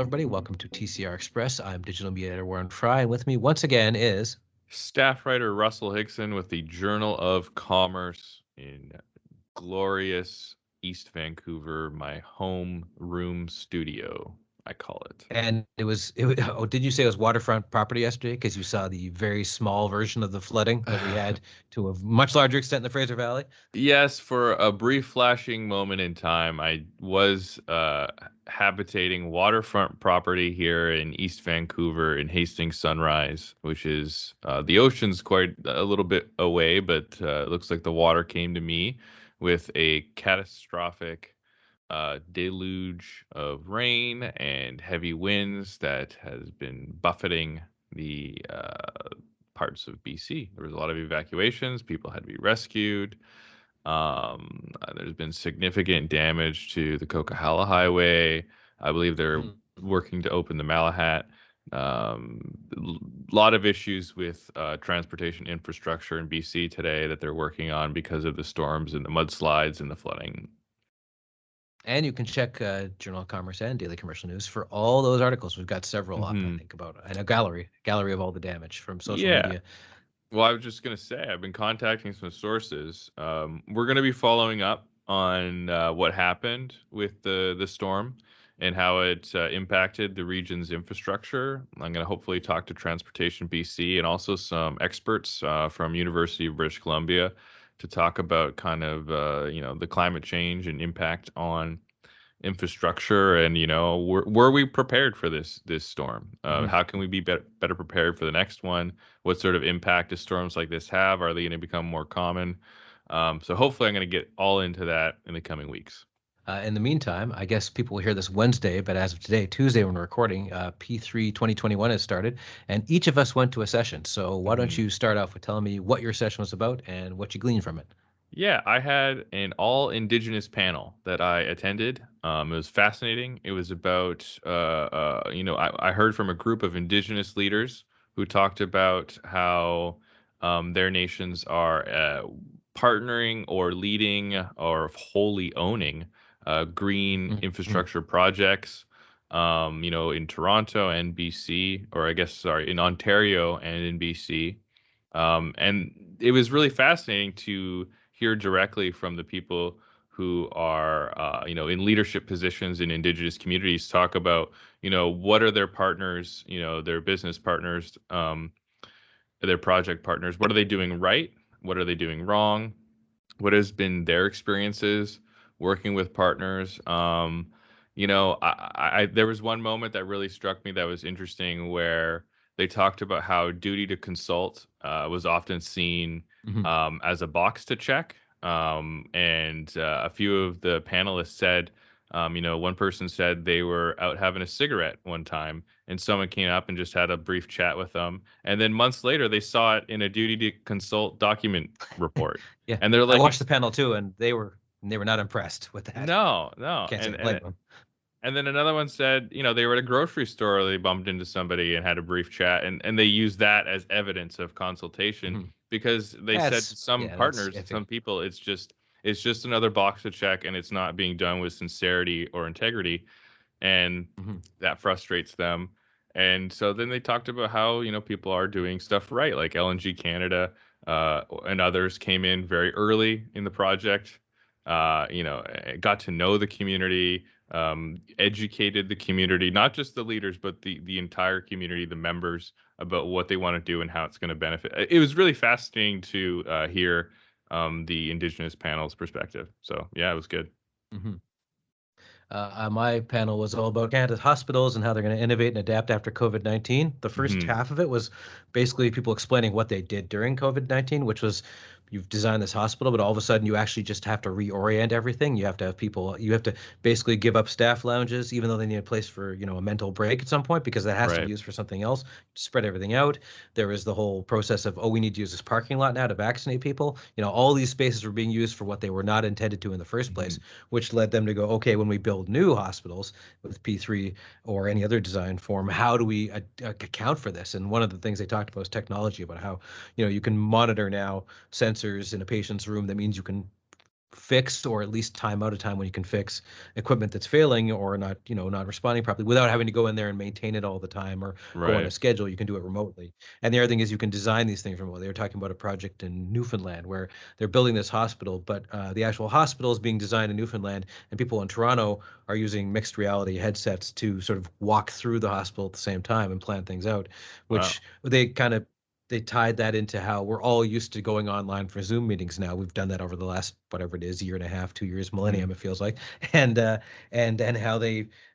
everybody. Welcome to TCR Express. I'm digital media editor Warren Frey, and with me once again is Staff writer Russell Hixson with the Journal of Commerce in glorious East Vancouver, my home room studio, I call it. and oh, did you say it was waterfront property yesterday? Because you saw the very small version of the flooding that we had to a much larger extent in the Fraser Valley? Yes, for a brief flashing moment in time, I was habitating waterfront property here in East Vancouver in Hastings Sunrise, which is the ocean's quite a little bit away, but it looks like the water came to me with a catastrophic deluge of rain and heavy winds that has been buffeting the parts of BC. There was a lot of evacuations. People had to be rescued. There's been significant damage to the Coquihalla Highway. I believe they're working to open the Malahat. A lot of issues with transportation infrastructure in BC today that they're working on because of the storms and the mudslides and the flooding. And you can check Journal of Commerce and Daily Commercial News for all those articles. We've got several up, I think, about and a gallery of all the damage from social media. Well, I was just going to say, I've been contacting some sources. We're going to be following up on what happened with the storm and how it impacted the region's infrastructure. I'm going to hopefully talk to Transportation BC and also some experts from University of British Columbia to talk about kind of, the climate change and impact on infrastructure, and were we prepared for this storm? How can we be better prepared for the next one? What sort of impact do storms like this have? Are they going to become more common? So hopefully I'm going to get all into that in the coming weeks. In the meantime, I guess people will hear this Wednesday, but as of today, Tuesday, when we're recording, P3 2021 has started, and each of us went to a session. So why don't you start off with telling me what your session was about and what you gleaned from it? Yeah, I had an all Indigenous panel that I attended. It was fascinating. It was about, I heard from a group of Indigenous leaders who talked about how their nations are partnering or leading or wholly owning green infrastructure projects, in Toronto and BC, or I guess, sorry, in Ontario and in BC. And it was really fascinating to hear directly from the people who are, in leadership positions in Indigenous communities talk about, what are their partners, their business partners, their project partners, what are they doing right? What are they doing wrong? What has been their experiences working with partners? There was one moment that really struck me that was interesting where they talked about how duty to consult was often seen as a box to check. And a few of the panelists said, one person said they were out having a cigarette one time and someone came up and just had a brief chat with them. And then months later, they saw it in a duty to consult document report. Yeah. And they're like, I watched the panel too, and they were not impressed with that. No. And then another one said, they were at a grocery store, they bumped into somebody and had a brief chat, and they used that as evidence of consultation because they said some partners, some people, it's just another box to check, and it's not being done with sincerity or integrity, and that frustrates them. And so then they talked about how, people are doing stuff right, like LNG Canada and others came in very early in the project, got to know the community, educated the community, not just the leaders, but the entire community, the members, about what they want to do and how it's going to benefit. It was really fascinating to hear the Indigenous panel's perspective. So, yeah, it was good. My panel was all about Canada's hospitals and how they're going to innovate and adapt after COVID-19. The first half of it was basically people explaining what they did during COVID-19, which was you've designed this hospital, but all of a sudden you actually just have to reorient everything. You have to have people, you have to basically give up staff lounges, even though they need a place for, a mental break at some point, because that has to be used for something else, spread everything out. There was the whole process of, we need to use this parking lot now to vaccinate people. All these spaces were being used for what they were not intended to in the first place, which led them to go, okay, when we build new hospitals with P3 or any other design form, how do we account for this? And one of the things they talked about was technology, about how, you can monitor now sensors in a patient's room. That means you can fix, or at least time out of time when you can fix equipment that's failing or not, not responding properly without having to go in there and maintain it all the time or go on a Right. schedule. You can do it remotely. And the other thing is you can design these things remotely. They were talking about a project in Newfoundland where they're building this hospital, but the actual hospital is being designed in Newfoundland, and people in Toronto are using mixed reality headsets to sort of walk through the hospital at the same time and plan things out, Wow. which they tied that into how we're all used to going online for Zoom meetings now. We've done that over the last, whatever it is, year and a half, 2 years, millennium, it feels like, and how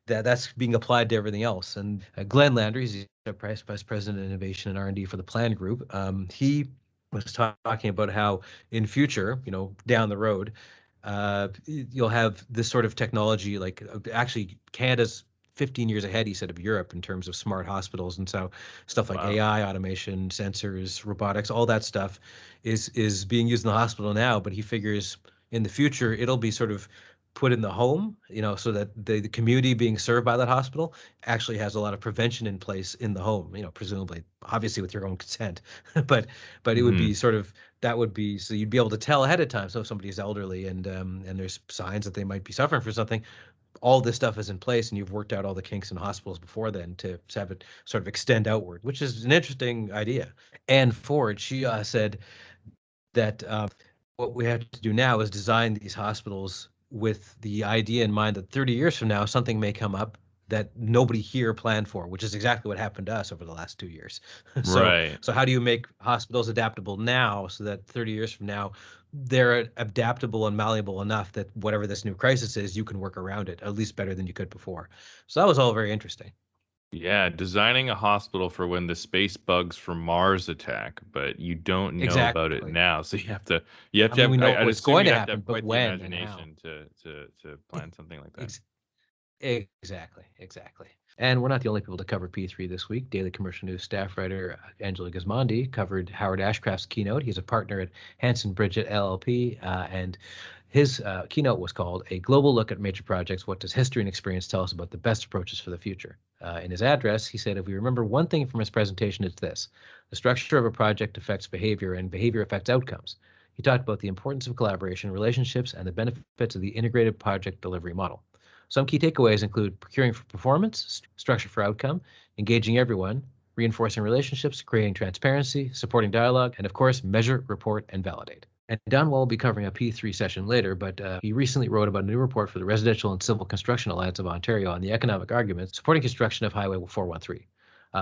that's being applied to everything else. And Glenn Landry, he's the vice president of innovation and R&D for the Plan Group. He was talking about how in future, down the road, you'll have this sort of technology, like actually Canada's 15 years ahead, he said, of Europe in terms of smart hospitals. And so stuff like Wow. AI, automation, sensors, robotics, all that stuff is being used in the hospital now. But he figures in the future, it'll be sort of put in the home, so that the community being served by that hospital actually has a lot of prevention in place in the home, presumably, obviously with your own consent. but it would be sort of, that would be, so you'd be able to tell ahead of time. So if somebody's elderly and there's signs that they might be suffering from something, all this stuff is in place, and you've worked out all the kinks in hospitals before then to have it sort of extend outward, which is an interesting idea. Anne Ford, she said that what we have to do now is design these hospitals with the idea in mind that 30 years from now, something may come up that nobody here planned for, which is exactly what happened to us over the last 2 years. so, Right. so how do you make hospitals adaptable now so that 30 years from now, they're adaptable and malleable enough that whatever this new crisis is, you can work around it at least better than you could before. So that was all very interesting. Yeah, designing a hospital for when the space bugs from Mars attack, but you don't know about it Exactly. now. So you have I to mean, we have, know I'd what's assume going you'd to have to happen, have but quite the when and how. imagination to plan something like that. Ex- Exactly. And we're not the only people to cover P3 this week. Daily Commercial News staff writer Angela Gismondi covered Howard Ashcraft's keynote. He's a partner at Hanson Bridget LLP, and his keynote was called A Global Look at Major Projects. What does history and experience tell us about the best approaches for the future? In his address, he said, if we remember one thing from his presentation, it's this: the structure of a project affects behavior, and behavior affects outcomes. He talked about the importance of collaboration, relationships, and the benefits of the integrated project delivery model. Some key takeaways include procuring for performance, structure for outcome, engaging everyone, reinforcing relationships, creating transparency, supporting dialogue, and of course, measure, report, and validate. And Don will be covering a P3 session later, but he recently wrote about a new report for the Residential and Civil Construction Alliance of Ontario on the economic arguments supporting construction of Highway 413.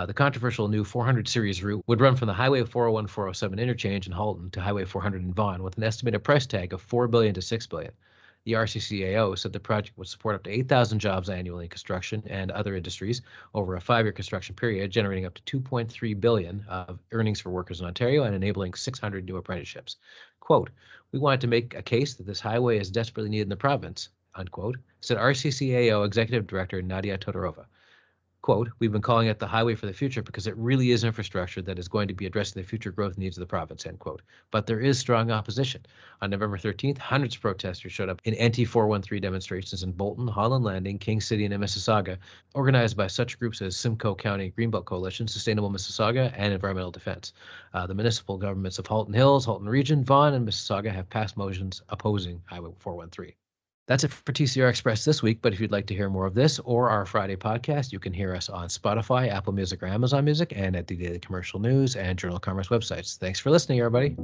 The controversial new 400 series route would run from the Highway 401-407 interchange in Halton to Highway 400 in Vaughan with an estimated price tag of $4 billion to $6 billion. The RCCAO said the project would support up to 8,000 jobs annually in construction and other industries over a 5-year construction period, generating up to $2.3 billion of earnings for workers in Ontario and enabling 600 new apprenticeships. Quote, we wanted to make a case that this highway is desperately needed in the province, unquote, said RCCAO Executive Director Nadia Todorova. Quote, we've been calling it the highway for the future because it really is infrastructure that is going to be addressing the future growth needs of the province, end quote. But there is strong opposition. On November 13th, hundreds of protesters showed up in anti-413 demonstrations in Bolton, Holland Landing, King City, and Mississauga, organized by such groups as Simcoe County Greenbelt Coalition, Sustainable Mississauga, and Environmental Defense. The municipal governments of Halton Hills, Halton Region, Vaughan, and Mississauga have passed motions opposing Highway 413. That's it for TCR Express this week, but if you'd like to hear more of this or our Friday podcast, you can hear us on Spotify, Apple Music, or Amazon Music, and at the Daily Commercial News and Journal of Commerce websites. Thanks for listening, everybody.